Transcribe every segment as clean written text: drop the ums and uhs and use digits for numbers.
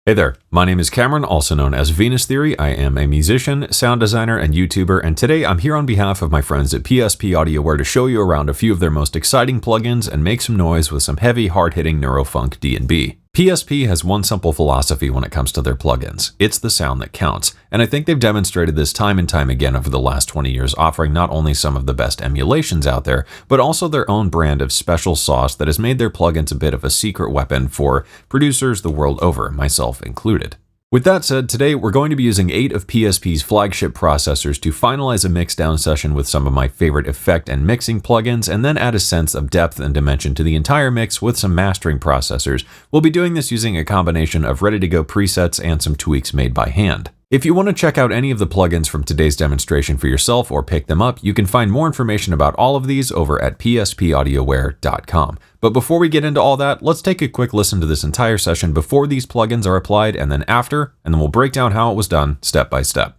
Hey there, my name is Cameron, also known as Venus Theory. I am a musician, sound designer, and YouTuber, and today I'm here on behalf of my friends at PSPaudioware to show you around a few of their most exciting plugins and make some noise with some heavy, hard-hitting neurofunk D&B. PSP has one simple philosophy when it comes to their plugins. It's the sound that counts, and I think they've demonstrated this time and time again over the last 20 years, offering not only some of the best emulations out there, but also their own brand of special sauce that has made their plugins a bit of a secret weapon for producers the world over, myself included. With that said, today we're going to be using 8 of PSP's flagship processors to finalize a mixdown session with some of my favorite effect and mixing plugins, and then add a sense of depth and dimension to the entire mix with some mastering processors. We'll be doing this using a combination of ready-to-go presets and some tweaks made by hand. If you want to check out any of the plugins from today's demonstration for yourself or pick them up, you can find more information about all of these over at PSPaudioware.com. But before we get into all that, let's take a quick listen to this entire session before these plugins are applied and then after, and then we'll break down how it was done step by step.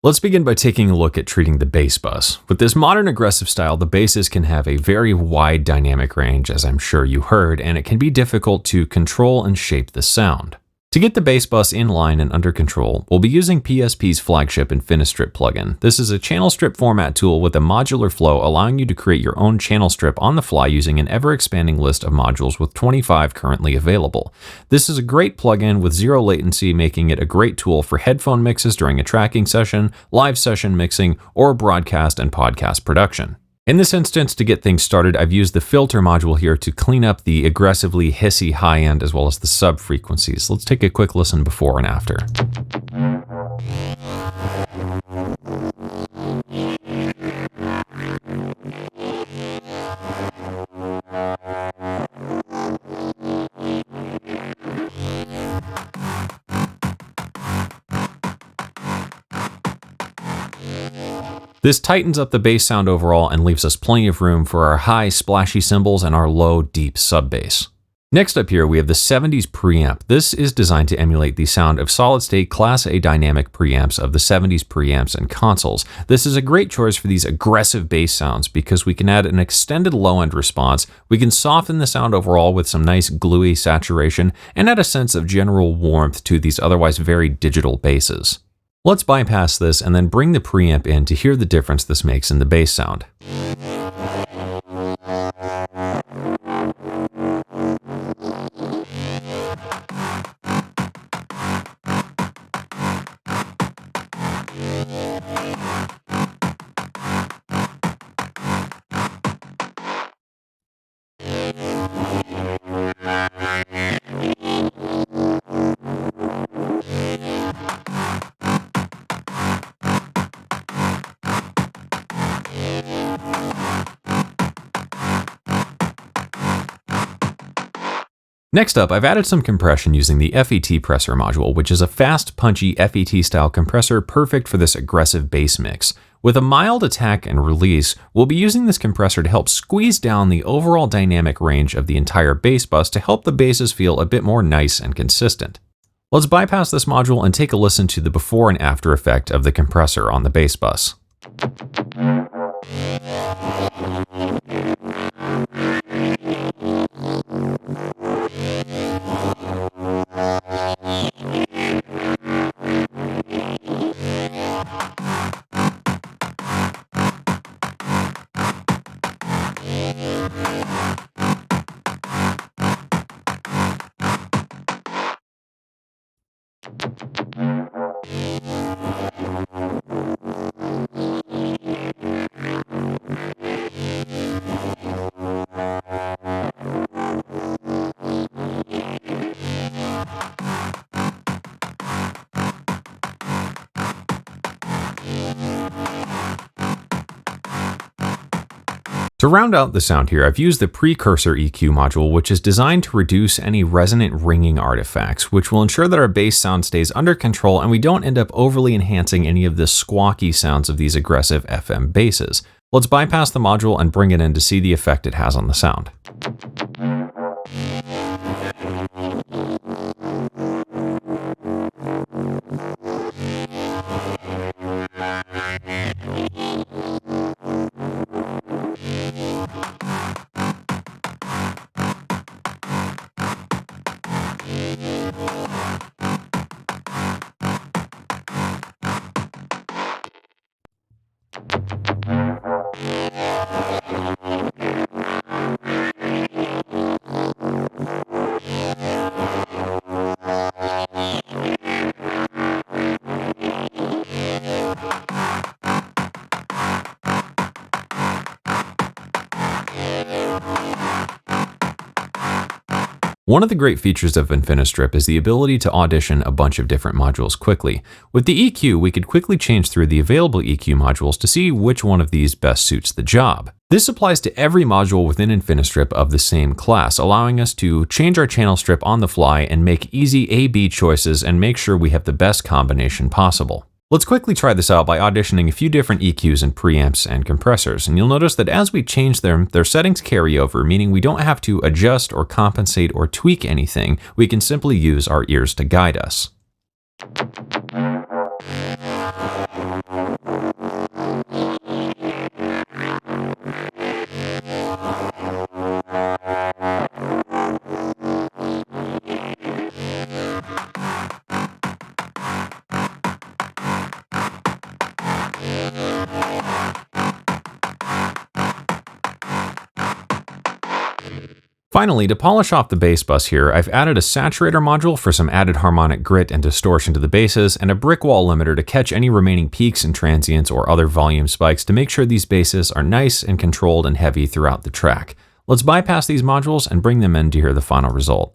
Let's begin by taking a look at treating the bass bus. With this modern aggressive style, the basses can have a very wide dynamic range, as I'm sure you heard, and it can be difficult to control and shape the sound. To get the bass bus in line and under control, we'll be using PSP's flagship Infinistrip plugin. This is a channel strip format tool with a modular flow, allowing you to create your own channel strip on the fly using an ever-expanding list of modules with 25 currently available. This is a great plugin with zero latency, making it a great tool for headphone mixes during a tracking session, live session mixing, or broadcast and podcast production. In this instance, to get things started, I've used the filter module here to clean up the aggressively hissy high end as well as the sub frequencies. Let's take a quick listen before and after. This tightens up the bass sound overall and leaves us plenty of room for our high, splashy cymbals and our low, deep sub bass. Next up here, we have the 70s preamp. This is designed to emulate the sound of solid-state Class A dynamic preamps of the 70s preamps and consoles. This is a great choice for these aggressive bass sounds because we can add an extended low-end response, we can soften the sound overall with some nice gluey saturation, and add a sense of general warmth to these otherwise very digital basses. Let's bypass this and then bring the preamp in to hear the difference this makes in the bass sound. Next up, I've added some compression using the FETpressor module, which is a fast, punchy FET-style compressor perfect for this aggressive bass mix. With a mild attack and release, we'll be using this compressor to help squeeze down the overall dynamic range of the entire bass bus to help the basses feel a bit more nice and consistent. Let's bypass this module and take a listen to the before and after effect of the compressor on the bass bus. To round out the sound here, I've used the Precursor EQ module, which is designed to reduce any resonant ringing artifacts, which will ensure that our bass sound stays under control and we don't end up overly enhancing any of the squawky sounds of these aggressive FM basses. Let's bypass the module and bring it in to see the effect it has on the sound. One of the great features of Infinistrip is the ability to audition a bunch of different modules quickly. With the EQ, we could quickly change through the available EQ modules to see which one of these best suits the job. This applies to every module within Infinistrip of the same class, allowing us to change our channel strip on the fly and make easy A/B choices and make sure we have the best combination possible. Let's quickly try this out by auditioning a few different EQs and preamps and compressors, and you'll notice that as we change them, their settings carry over, meaning we don't have to adjust or compensate or tweak anything. We can simply use our ears to guide us. Finally, to polish off the bass bus here, I've added a saturator module for some added harmonic grit and distortion to the basses, and a brick wall limiter to catch any remaining peaks and transients or other volume spikes to make sure these basses are nice and controlled and heavy throughout the track. Let's bypass these modules and bring them in to hear the final result.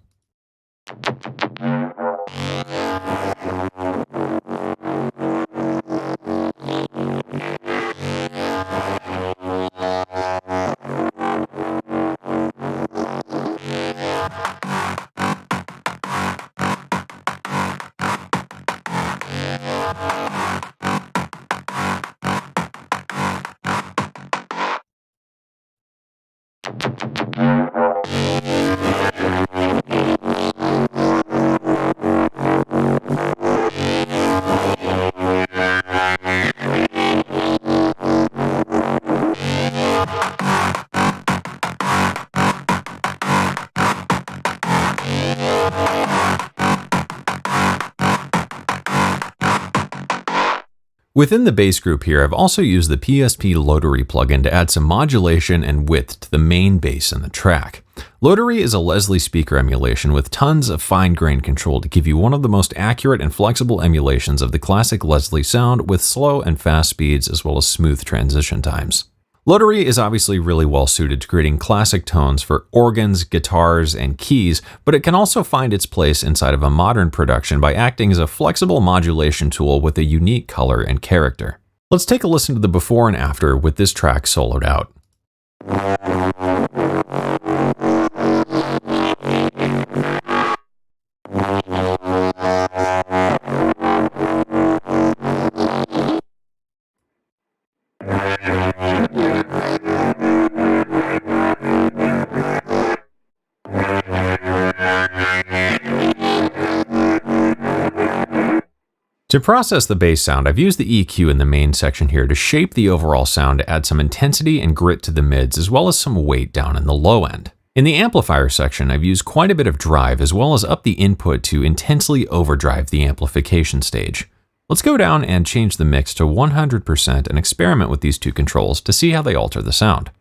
Within the bass group here, I've also used the Rotary plugin to add some modulation and width to the main bass in the track. Rotary is a Leslie speaker emulation with tons of fine-grained control to give you one of the most accurate and flexible emulations of the classic Leslie sound with slow and fast speeds as well as smooth transition times. Rotary is obviously really well suited to creating classic tones for organs, guitars, and keys, but it can also find its place inside of a modern production by acting as a flexible modulation tool with a unique color and character. Let's take a listen to the before and after with this track soloed out. To process the bass sound, I've used the EQ in the main section here to shape the overall sound to add some intensity and grit to the mids, as well as some weight down in the low end. In the amplifier section, I've used quite a bit of drive, as well as up the input to intensely overdrive the amplification stage. Let's go down and change the mix to 100% and experiment with these two controls to see how they alter the sound.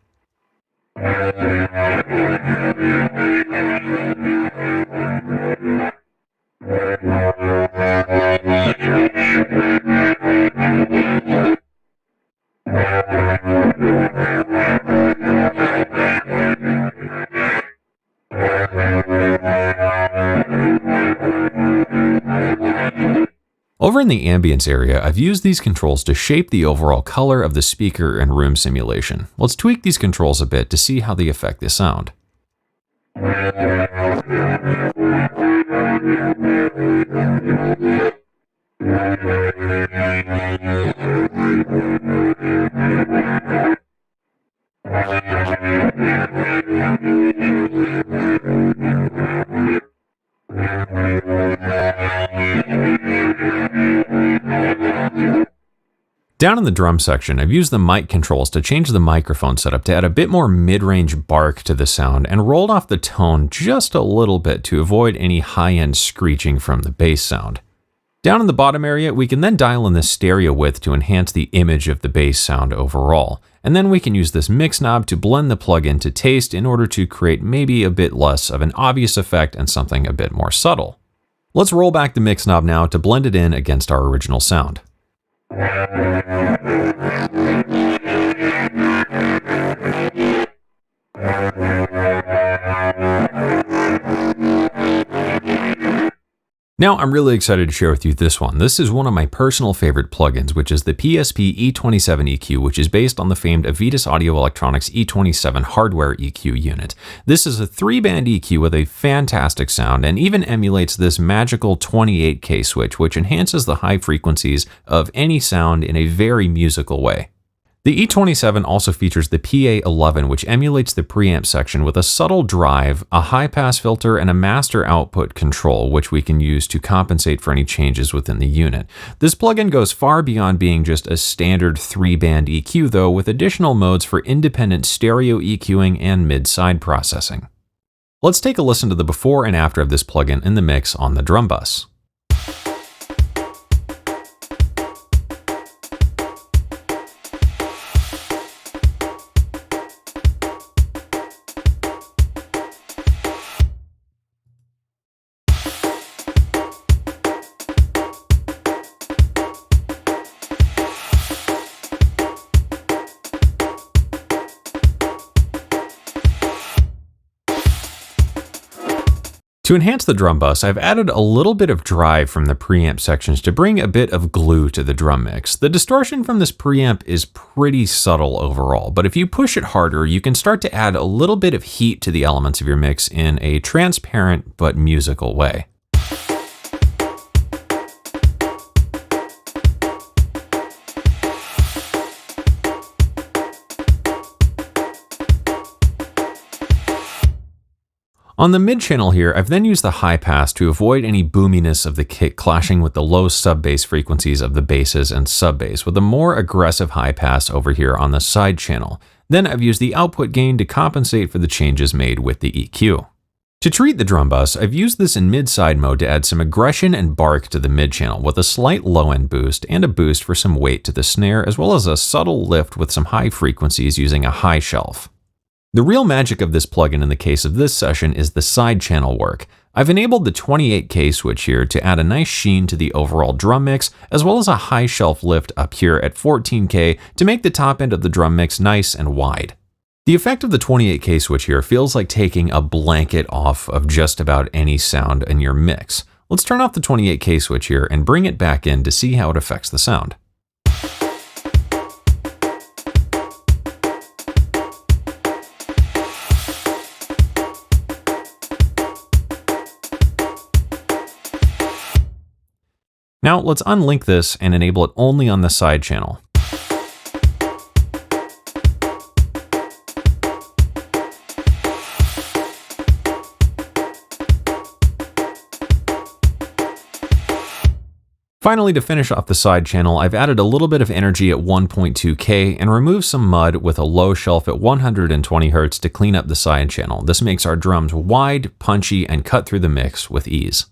Over in the ambience area, I've used these controls to shape the overall color of the speaker and room simulation. Let's tweak these controls a bit to see how they affect the sound. Down in the drum section, I've used the mic controls to change the microphone setup to add a bit more mid-range bark to the sound and rolled off the tone just a little bit to avoid any high-end screeching from the bass sound. Down in the bottom area, we can then dial in the stereo width to enhance the image of the bass sound overall. And then we can use this mix knob to blend the plugin to taste in order to create maybe a bit less of an obvious effect and something a bit more subtle. Let's roll back the mix knob now to blend it in against our original sound. Now, I'm really excited to share with you this one. This is one of my personal favorite plugins, which is the PSP E27 EQ, which is based on the famed Avitas Audio Electronics E27 hardware EQ unit. This is a 3-band EQ with a fantastic sound and even emulates this magical 28K switch, which enhances the high frequencies of any sound in a very musical way. The E27 also features the PA11, which emulates the preamp section with a subtle drive, a high-pass filter, and a master output control, which we can use to compensate for any changes within the unit. This plugin goes far beyond being just a standard 3-band EQ, though, with additional modes for independent stereo EQing and mid-side processing. Let's take a listen to the before and after of this plugin in the mix on the drum bus. To enhance the drum bus, I've added a little bit of drive from the preamp sections to bring a bit of glue to the drum mix. The distortion from this preamp is pretty subtle overall, but if you push it harder, you can start to add a little bit of heat to the elements of your mix in a transparent but musical way. On the mid channel here, I've then used the high pass to avoid any boominess of the kick clashing with the low sub-bass frequencies of the basses and sub-bass, with a more aggressive high pass over here on the side channel. Then I've used the output gain to compensate for the changes made with the EQ. To treat the drum bus, I've used this in mid-side mode to add some aggression and bark to the mid channel with a slight low-end boost and a boost for some weight to the snare, as well as a subtle lift with some high frequencies using a high shelf. The real magic of this plugin in the case of this session is the side channel work. I've enabled the 28K switch here to add a nice sheen to the overall drum mix, as well as a high shelf lift up here at 14K to make the top end of the drum mix nice and wide. The effect of the 28K switch here feels like taking a blanket off of just about any sound in your mix. Let's turn off the 28K switch here and bring it back in to see how it affects the sound. Now let's unlink this and enable it only on the side channel. Finally, to finish off the side channel, I've added a little bit of energy at 1.2K and removed some mud with a low shelf at 120 Hz to clean up the side channel. This makes our drums wide, punchy, and cut through the mix with ease.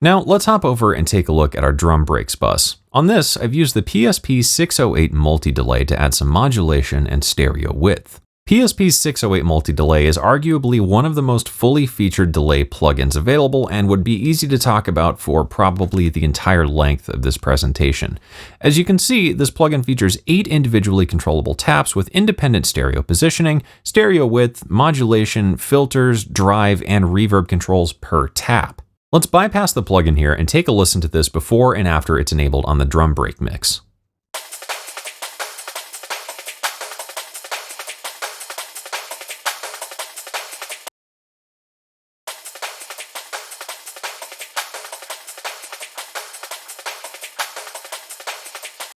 Now let's hop over and take a look at our drum breaks bus. On this, I've used the PSP608 MultiDelay to add some modulation and stereo width. PSP's 608 MultiDelay is arguably one of the most fully featured delay plugins available and would be easy to talk about for probably the entire length of this presentation. As you can see, this plugin features 8 individually controllable taps with independent stereo positioning, stereo width, modulation, filters, drive, and reverb controls per tap. Let's bypass the plugin here and take a listen to this before and after it's enabled on the drum break mix.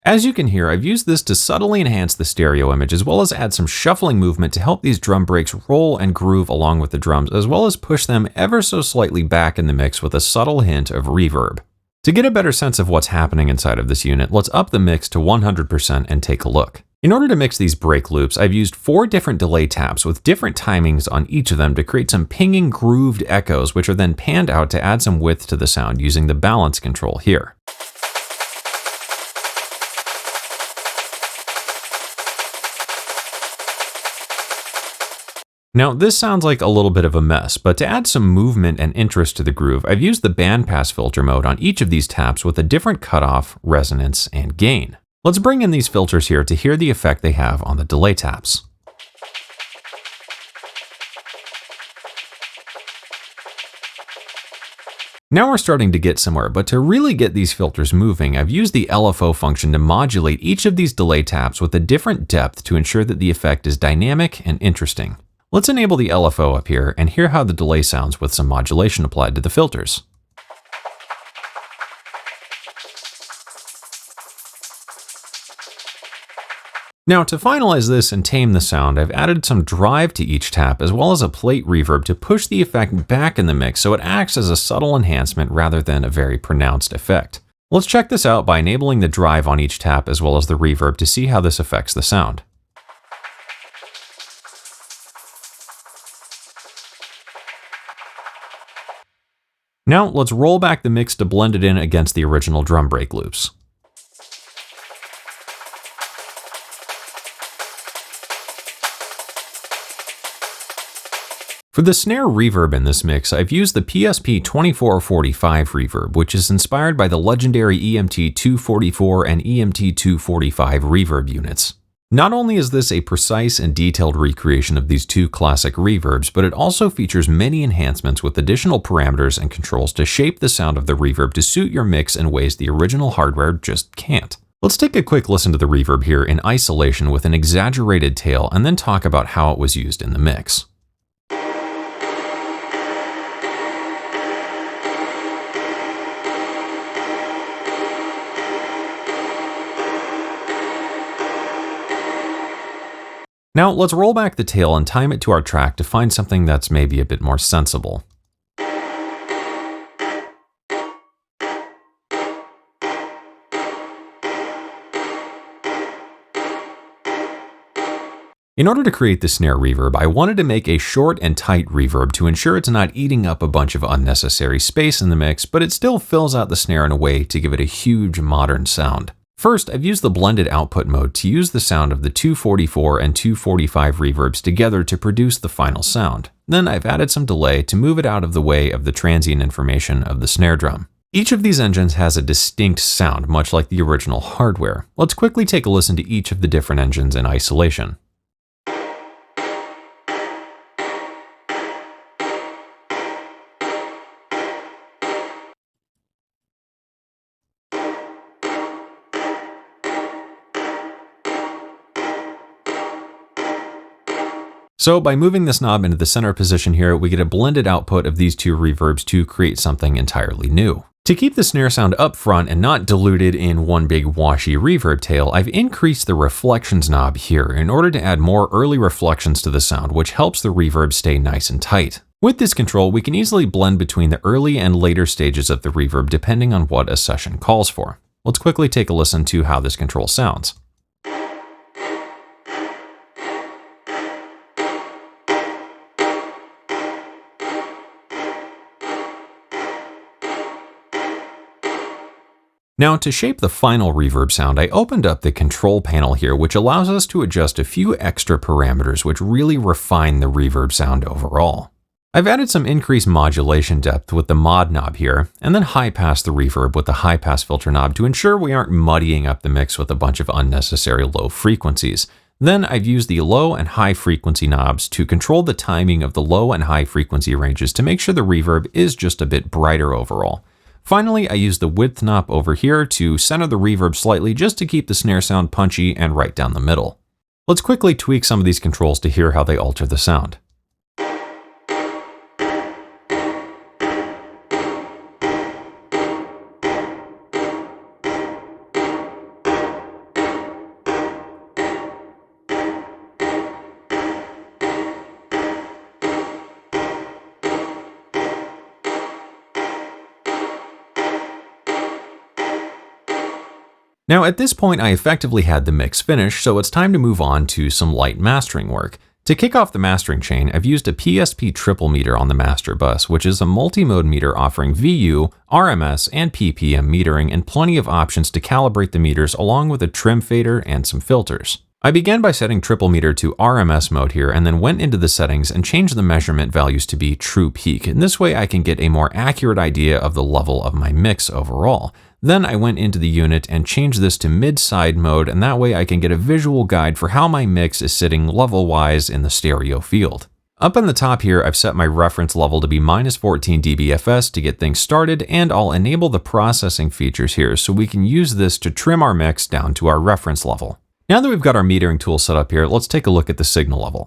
As you can hear, I've used this to subtly enhance the stereo image as well as add some shuffling movement to help these drum breaks roll and groove along with the drums, as well as push them ever so slightly back in the mix with a subtle hint of reverb. To get a better sense of what's happening inside of this unit, let's up the mix to 100% and take a look. In order to mix these break loops, I've used 4 different delay taps with different timings on each of them to create some pinging grooved echoes, which are then panned out to add some width to the sound using the balance control here. Now, this sounds like a little bit of a mess, but to add some movement and interest to the groove, I've used the bandpass filter mode on each of these taps with a different cutoff, resonance, and gain. Let's bring in these filters here to hear the effect they have on the delay taps. Now we're starting to get somewhere, but to really get these filters moving, I've used the LFO function to modulate each of these delay taps with a different depth to ensure that the effect is dynamic and interesting. Let's enable the LFO up here and hear how the delay sounds with some modulation applied to the filters. Now, to finalize this and tame the sound, I've added some drive to each tap as well as a plate reverb to push the effect back in the mix so it acts as a subtle enhancement rather than a very pronounced effect. Let's check this out by enabling the drive on each tap as well as the reverb to see how this affects the sound. Now let's roll back the mix to blend it in against the original drum break loops. For the snare reverb in this mix, I've used the PSP 2445 reverb, which is inspired by the legendary EMT 244 and EMT 245 reverb units. Not only is this a precise and detailed recreation of these two classic reverbs, but it also features many enhancements with additional parameters and controls to shape the sound of the reverb to suit your mix in ways the original hardware just can't. Let's take a quick listen to the reverb here in isolation with an exaggerated tail and then talk about how it was used in the mix. Now let's roll back the tail and time it to our track to find something that's maybe a bit more sensible. In order to create the snare reverb, I wanted to make a short and tight reverb to ensure it's not eating up a bunch of unnecessary space in the mix, but it still fills out the snare in a way to give it a huge modern sound. First, I've used the blended output mode to use the sound of the 244 and 245 reverbs together to produce the final sound. Then I've added some delay to move it out of the way of the transient information of the snare drum. Each of these engines has a distinct sound, much like the original hardware. Let's quickly take a listen to each of the different engines in isolation. So by moving this knob into the center position here, we get a blended output of these two reverbs to create something entirely new. To keep the snare sound up front and not diluted in one big washy reverb tail, I've increased the reflections knob here in order to add more early reflections to the sound, which helps the reverb stay nice and tight. With this control, we can easily blend between the early and later stages of the reverb depending on what a session calls for. Let's quickly take a listen to how this control sounds. Now, to shape the final reverb sound, I opened up the control panel here, which allows us to adjust a few extra parameters which really refine the reverb sound overall. I've added some increased modulation depth with the mod knob here, and then high-pass the reverb with the high-pass filter knob to ensure we aren't muddying up the mix with a bunch of unnecessary low frequencies. Then I've used the low and high frequency knobs to control the timing of the low and high frequency ranges to make sure the reverb is just a bit brighter overall. Finally, I used the width knob over here to center the reverb slightly just to keep the snare sound punchy and right down the middle. Let's quickly tweak some of these controls to hear how they alter the sound. Now at this point I effectively had the mix finished, so it's time to move on to some light mastering work. To kick off the mastering chain, I've used a PSP TripleMeter on the master bus, which is a multi-mode meter offering VU, RMS, and PPM metering and plenty of options to calibrate the meters along with a trim fader and some filters. I began by setting TripleMeter to RMS mode here and then went into the settings and changed the measurement values to be true peak, and this way I can get a more accurate idea of the level of my mix overall. Then I went into the unit and changed this to mid-side mode, and that way I can get a visual guide for how my mix is sitting level-wise in the stereo field. Up in the top here, I've set my reference level to be -14 dBFS to get things started, and I'll enable the processing features here so we can use this to trim our mix down to our reference level. Now that we've got our metering tool set up here, let's take a look at the signal level.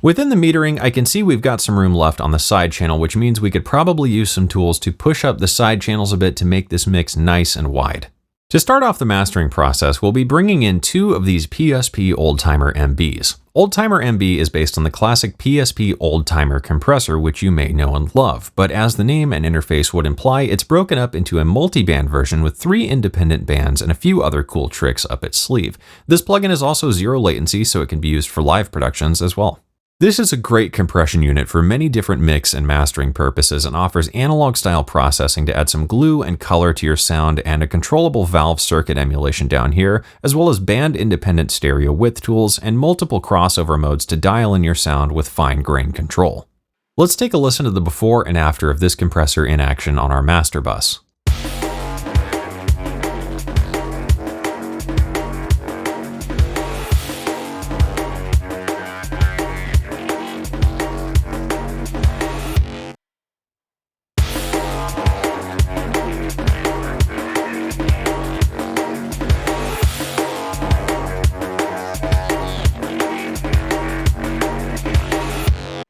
Within the metering, I can see we've got some room left on the side channel, which means we could probably use some tools to push up the side channels a bit to make this mix nice and wide. To start off the mastering process, we'll be bringing in two of these PSP oldTimerMBs. oldTimerMB is based on the classic PSP oldtimer compressor, which you may know and love, but as the name and interface would imply, it's broken up into a multi-band version with 3 independent bands and a few other cool tricks up its sleeve. This plugin is also zero latency, so it can be used for live productions as well. This is a great compression unit for many different mix and mastering purposes and offers analog-style processing to add some glue and color to your sound and a controllable valve circuit emulation down here, as well as band-independent stereo width tools and multiple crossover modes to dial in your sound with fine-grained control. Let's take a listen to the before and after of this compressor in action on our master bus.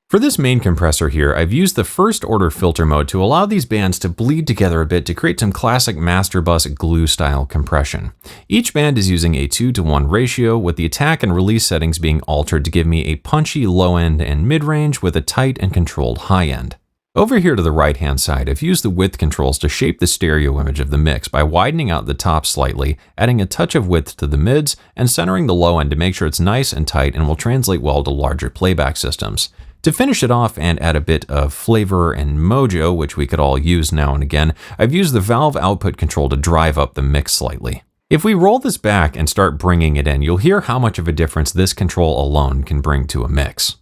For this main compressor here, I've used the first order filter mode to allow these bands to bleed together a bit to create some classic master bus glue style compression. Each band is using a 2:1 ratio, with the attack and release settings being altered to give me a punchy low end and mid range with a tight and controlled high end. Over here to the right hand side, I've used the width controls to shape the stereo image of the mix by widening out the top slightly, adding a touch of width to the mids, and centering the low end to make sure it's nice and tight and will translate well to larger playback systems. To finish it off and add a bit of flavor and mojo, which we could all use now and again, I've used the valve output control to drive up the mix slightly. If we roll this back and start bringing it in, you'll hear how much of a difference this control alone can bring to a mix.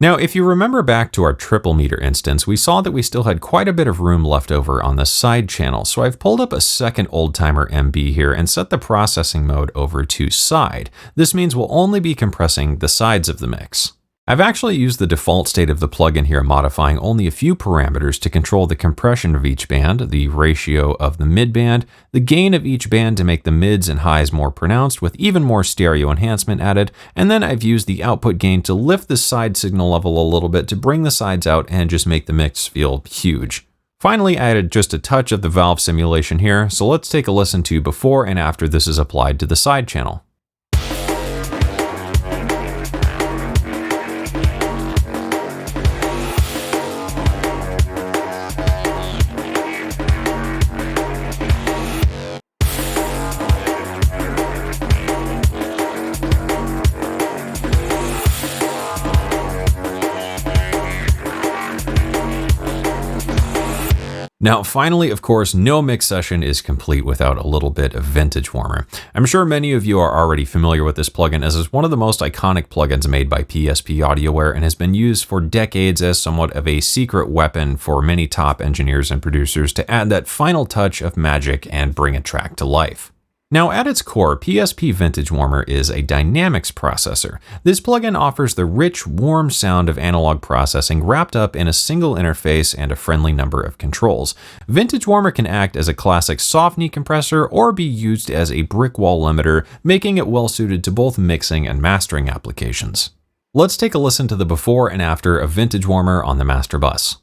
Now, if you remember back to our TripleMeter instance, we saw that we still had quite a bit of room left over on the side channel, so I've pulled up a second oldTimerMB here and set the processing mode over to side. This means we'll only be compressing the sides of the mix. I've actually used the default state of the plugin here, modifying only a few parameters to control the compression of each band, the ratio of the midband, the gain of each band to make the mids and highs more pronounced with even more stereo enhancement added, and then I've used the output gain to lift the side signal level a little bit to bring the sides out and just make the mix feel huge. Finally, I added just a touch of the valve simulation here, so let's take a listen to before and after this is applied to the side channel. Now, finally, of course, no mix session is complete without a little bit of Vintage Warmer. I'm sure many of you are already familiar with this plugin, as it's one of the most iconic plugins made by PSPaudioware and has been used for decades as somewhat of a secret weapon for many top engineers and producers to add that final touch of magic and bring a track to life. Now, at its core, PSP Vintage Warmer is a dynamics processor. This plugin offers the rich, warm sound of analog processing wrapped up in a single interface and a friendly number of controls. Vintage Warmer can act as a classic soft knee compressor or be used as a brick wall limiter, making it well suited to both mixing and mastering applications. Let's take a listen to the before and after of Vintage Warmer on the master bus.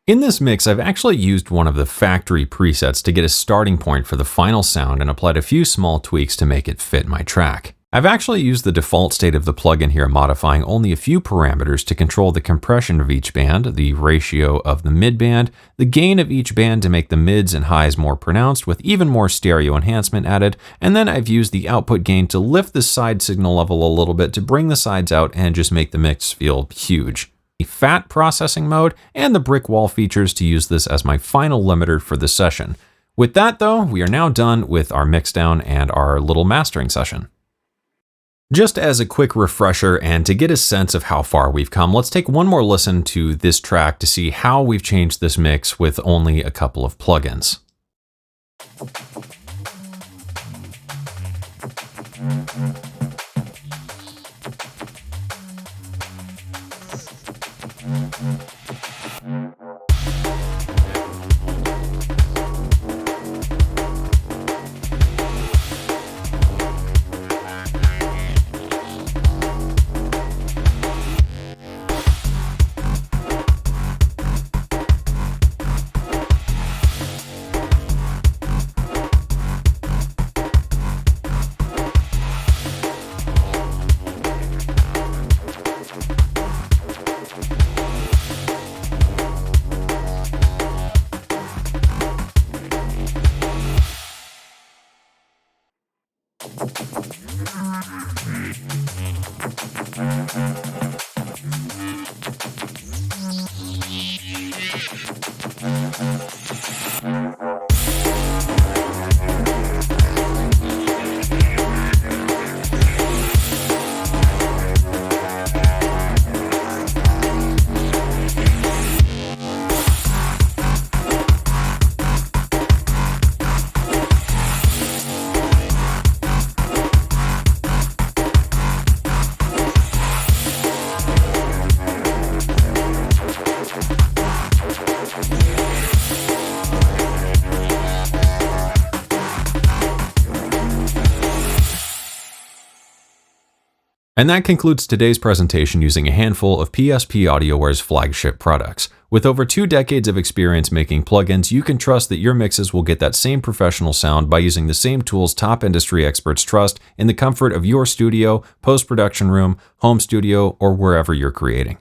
In this mix, I've actually used one of the factory presets to get a starting point for the final sound and applied a few small tweaks to make it fit my track. I've actually used the default state of the plugin here, modifying only a few parameters to control the compression of each band, the ratio of the midband, the gain of each band to make the mids and highs more pronounced with even more stereo enhancement added, and then I've used the output gain to lift the side signal level a little bit to bring the sides out and just make the mix feel huge. Fat processing mode, and the brick wall features to use this as my final limiter for the session. With that though, we are now done with our mixdown and our little mastering session. Just as a quick refresher and to get a sense of how far we've come, let's take one more listen to this track to see how we've changed this mix with only a couple of plugins. And that concludes today's presentation using a handful of PSPaudioware's flagship products. With over 2 decades of experience making plugins, you can trust that your mixes will get that same professional sound by using the same tools top industry experts trust in the comfort of your studio, post-production room, home studio, or wherever you're creating.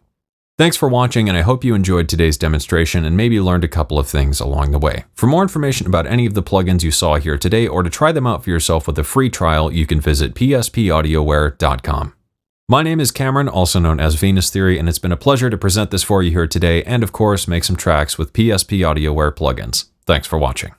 Thanks for watching, and I hope you enjoyed today's demonstration and maybe learned a couple of things along the way. For more information about any of the plugins you saw here today, or to try them out for yourself with a free trial, you can visit PSPaudioware.com. My name is Cameron, also known as Venus Theory, and it's been a pleasure to present this for you here today and, of course, make some tracks with PSPaudioWare plugins. Thanks for watching.